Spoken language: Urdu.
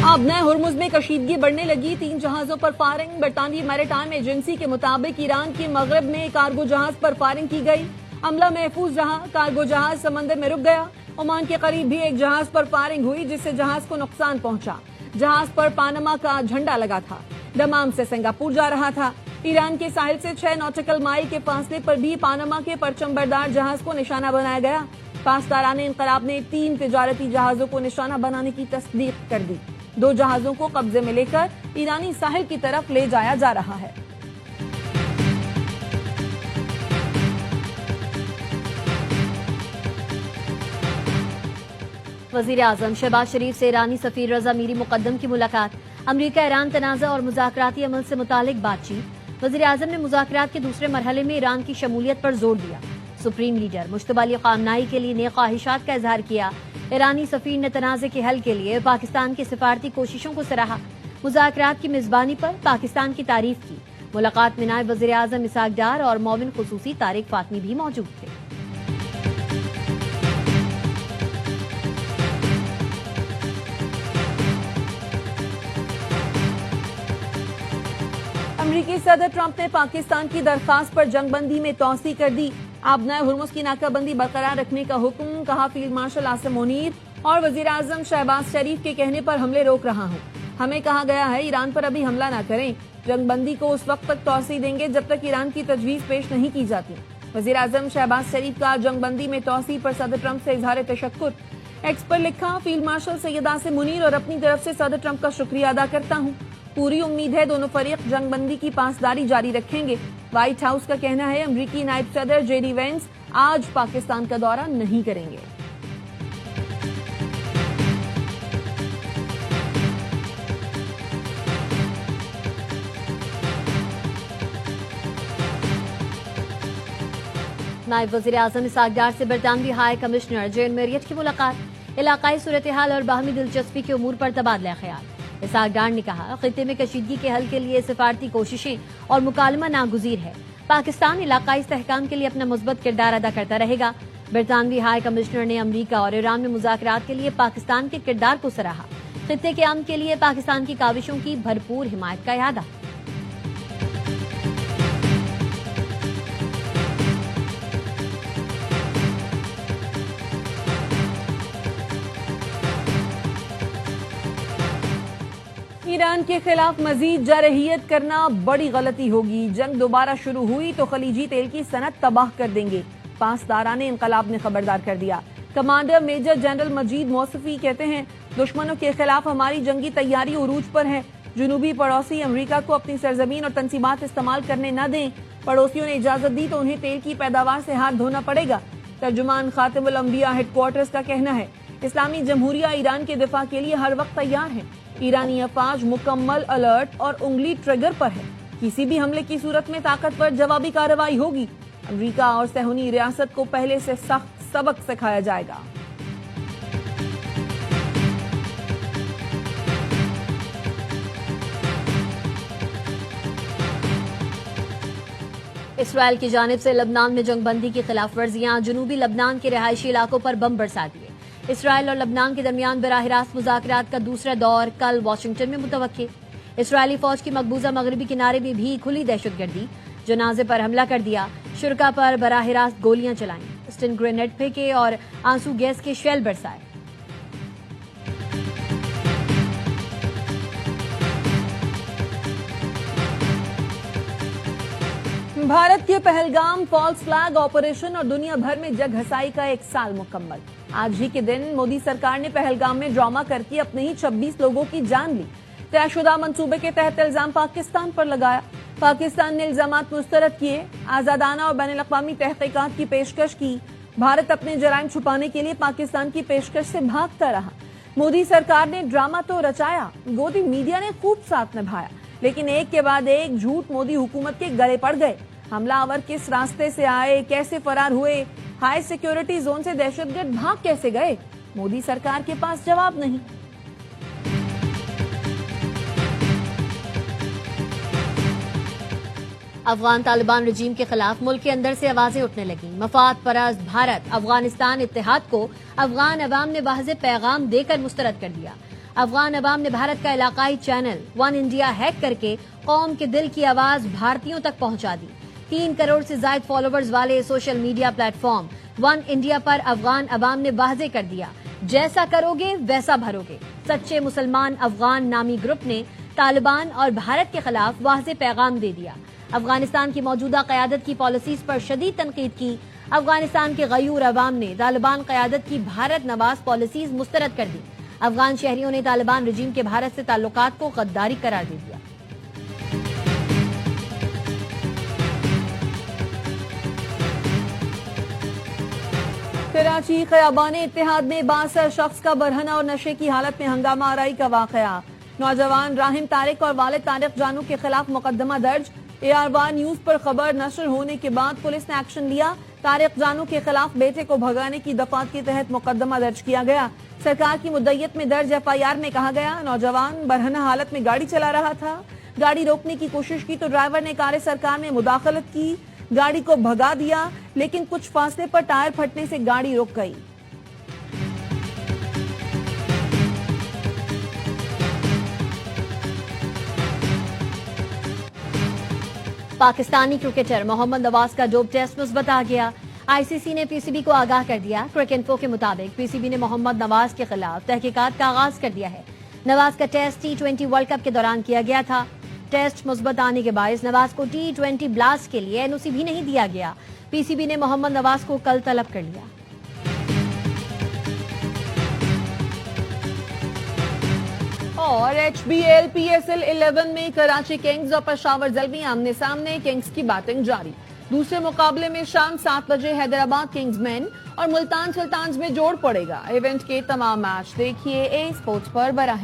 اب نئے ہرمز میں کشیدگی بڑھنے لگی، 3 جہازوں پر فائرنگ۔ برطانوی میریٹائم ایجنسی کے مطابق ایران کے مغرب میں کارگو جہاز پر فائرنگ کی گئی، عملہ محفوظ رہا، کارگو جہاز سمندر میں رک گیا۔ عمان کے قریب بھی ایک جہاز پر فائرنگ ہوئی جس سے جہاز کو نقصان پہنچا۔ جہاز پر پاناما کا جھنڈا لگا تھا، دمام سے سنگاپور جا رہا تھا۔ ایران کے ساحل سے 6 ناٹیکل مائل کے فاصلے پر بھی پاناما کے پرچم بردار جہاز کو نشانہ بنایا گیا۔ پاسداران انقلاب نے 3 تجارتی جہازوں کو نشانہ بنانے کی تصدیق کر دی۔ 2 جہازوں کو قبضے میں لے کر ایرانی ساحل کی طرف لے جایا جا رہا ہے۔ وزیر اعظم شہباز شریف سے ایرانی سفیر رضا میری مقدم کی ملاقات، امریکہ ایران تنازع اور مذاکراتی عمل سے متعلق بات چیت۔ وزیر اعظم نے مذاکرات کے دوسرے مرحلے میں ایران کی شمولیت پر زور دیا۔ سپریم لیڈر مجتبی علی خامنہئی کے لیے نیک خواہشات کا اظہار کیا۔ ایرانی سفیر نے تنازع کے حل کے لیے پاکستان کی سفارتی کوششوں کو سراہا۔ مذاکرات کی میزبانی پر پاکستان کی تعریف کی۔ ملاقات میں نائب وزیر اعظم اسحاق ڈار اور معاون خصوصی طارق فاطمی بھی موجود تھے۔ امریکی صدر ٹرمپ نے پاکستان کی درخواست پر جنگ بندی میں توسیع کر دی۔ اب نئے ہرمز کی ناکہ بندی برقرار رکھنے کا حکم، کہا فیلڈ مارشل عاصم منیر اور وزیر اعظم شہباز شریف کے کہنے پر حملے روک رہا ہوں۔ ہمیں کہا گیا ہے ایران پر ابھی حملہ نہ کریں، جنگ بندی کو اس وقت تک توسیع دیں گے جب تک ایران کی تجویز پیش نہیں کی جاتی۔ وزیر اعظم شہباز شریف کا جنگ بندی میں توسیع پر صدر ٹرمپ سے اظہار تشکر۔ ایکس پر لکھا، فیلڈ مارشل سید عاصم منیر اور اپنی طرف سے صدر ٹرمپ کا شکریہ ادا کرتا ہوں۔ پوری امید ہے دونوں فریق جنگ بندی کی پاسداری جاری رکھیں گے۔ وائٹ ہاؤس کا کہنا ہے امریکی نائب صدر جے ڈی وینس آج پاکستان کا دورہ نہیں کریں گے۔ نائب وزیر اعظم اسحاق ڈار سے برطانوی ہائی کمشنر جین میریٹ کی ملاقات، علاقائی صورتحال اور باہمی دلچسپی کے امور پر تبادلہ خیال۔ اسحاق ڈار نے کہا خطے میں کشیدگی کے حل کے لیے سفارتی کوششیں اور مکالمہ ناگزیر ہے۔ پاکستان علاقائی استحکام کے لیے اپنا مثبت کردار ادا کرتا رہے گا۔ برطانوی ہائی کمشنر نے امریکہ اور ایران میں مذاکرات کے لیے پاکستان کے کردار کو سراہا۔ خطے کے امن کے لیے پاکستان کی کاوشوں کی بھرپور حمایت کا اعادہ۔ ایران کے خلاف مزید جارحیت کرنا بڑی غلطی ہوگی۔ جنگ دوبارہ شروع ہوئی تو خلیجی تیل کی صنعت تباہ کر دیں گے، پاسداران انقلاب نے خبردار کر دیا۔ کمانڈر میجر جنرل مجید موصفی کہتے ہیں دشمنوں کے خلاف ہماری جنگی تیاری عروج پر ہے۔ جنوبی پڑوسی امریکہ کو اپنی سرزمین اور تنصیبات استعمال کرنے نہ دیں۔ پڑوسیوں نے اجازت دی تو انہیں تیل کی پیداوار سے ہاتھ دھونا پڑے گا۔ ترجمان خاتم الانبیاء ہیڈ کوارٹرز کا کہنا ہے اسلامی جمہوریہ ایران کے دفاع کے لیے ہر وقت تیار ہے۔ ایرانی افواج مکمل الرٹ اور انگلی ٹریگر پر ہے۔ کسی بھی حملے کی صورت میں طاقتور جوابی کارروائی ہوگی۔ امریکہ اور صہیونی ریاست کو پہلے سے سخت سبق سکھایا جائے گا۔ اسرائیل کی جانب سے لبنان میں جنگ بندی کی خلاف ورزیاں، جنوبی لبنان کے رہائشی علاقوں پر بم برسا دیے۔ اسرائیل اور لبنان کے درمیان براہ راست مذاکرات کا دوسرا دور کل واشنگٹن میں متوقع۔ اسرائیلی فوج کی مقبوضہ مغربی کنارے میں بھی کھلی دہشت گردی، جنازے پر حملہ کر دیا، شرکاء پر براہ راست گولیاں چلائیں، اسٹن گرینیڈ پھینکے اور آنسو گیس کے شیل برسائے۔ بھارت کے پہلگام فالس فلیگ آپریشن اور دنیا بھر میں جگ ہسائی کا 1 سال مکمل۔ آج ہی کے دن مودی سرکار نے پہلگام میں ڈرامہ کر کے اپنے ہی 26 لوگوں کی جان لی۔ طے شدہ منصوبے کے تحت الزام پاکستان پر لگایا۔ پاکستان نے الزامات مسترد کیے، آزادانہ اور بین الاقوامی تحقیقات کی پیشکش کی۔ بھارت اپنے جرائم چھپانے کے لیے پاکستان کی پیشکش سے بھاگتا رہا۔ مودی سرکار نے ڈرامہ تو رچایا، گودی میڈیا نے خوب ساتھ نبھایا، لیکن ایک کے بعد ایک جھوٹ مودی حکومت کے گلے پڑ گئے۔ حملہ آور کس راستے سے آئے، کیسے فرار ہوئے، ہائی سیکیورٹی زون سے دہشت گرد بھاگ کیسے گئے، مودی سرکار کے پاس جواب نہیں۔ افغان طالبان رجیم کے خلاف ملک کے اندر سے آوازیں اٹھنے لگیں۔ مفاد پرست بھارت افغانستان اتحاد کو افغان عوام نے واضح پیغام دے کر مسترد کر دیا۔ افغان عوام نے بھارت کا علاقائی چینل ون انڈیا ہیک کر کے قوم کے دل کی آواز بھارتیوں تک پہنچا دی۔ 3 کروڑ سے زائد فالوورز والے social media platform One India پر افغان عوام نے واضح کر دیا، جیسا کرو گے ویسا بھرو گے۔ سچے مسلمان افغان نامی گروپ نے طالبان اور بھارت کے خلاف واضح پیغام دے دیا۔ افغانستان کی موجودہ قیادت کی پالیسیز پر شدید تنقید کی۔ افغانستان کے غیور عوام نے طالبان قیادت کی بھارت نواز پالیسیز مسترد کر دی۔ افغان شہریوں نے طالبان رجیم کے بھارت سے تعلقات کو غداری قرار دے دیا۔ کراچی خیابان اتحاد میں 62 شخص کا برہنہ اور نشے کی حالت میں ہنگامہ آرائی کا واقعہ۔ نوجوان راہم طارق اور والد طارق جانو کے خلاف مقدمہ درج۔ AR1 نیوز پر خبر نشر ہونے کے بعد پولیس نے ایکشن لیا۔ طارق جانو کے خلاف بیٹے کو بھگانے کی دفعات کے تحت مقدمہ درج کیا گیا۔ سرکار کی مدعیت میں درج FIR میں کہا گیا، نوجوان برہنہ حالت میں گاڑی چلا رہا تھا۔ گاڑی روکنے کی کوشش کی تو ڈرائیور نے کار سرکار میں مداخلت کی، گاڑی کو بھگا دیا، لیکن کچھ فاصلے پر ٹائر پھٹنے سے گاڑی رک گئی۔ پاکستانی کرکٹر محمد نواز کا ڈوپ ٹیسٹ مثبت آ گیا۔ ICC نے PCB کو آگاہ کر دیا۔ کرک انفو کے مطابق PCB نے محمد نواز کے خلاف تحقیقات کا آغاز کر دیا ہے۔ نواز کا ٹیسٹ T20 ورلڈ کپ کے دوران کیا گیا تھا۔ ٹیسٹ مثبت آنے کے باعث نواز کو T20 بلاسٹ کے لیے NOC بھی نہیں دیا گیا۔ PCB نے محمد نواز کو کل طلب کر لیا۔ اور HBL PSL 11 میں کراچی کنگز اور پشاور زلمی آمنے سامنے، کنگز کی بیٹنگ جاری۔ دوسرے مقابلے میں شام 7 بجے حیدرآباد کنگز مین اور ملتان سلطانز میں جوڑ پڑے گا۔ ایونٹ کے تمام میچ دیکھیے A اسپورٹس پر براہ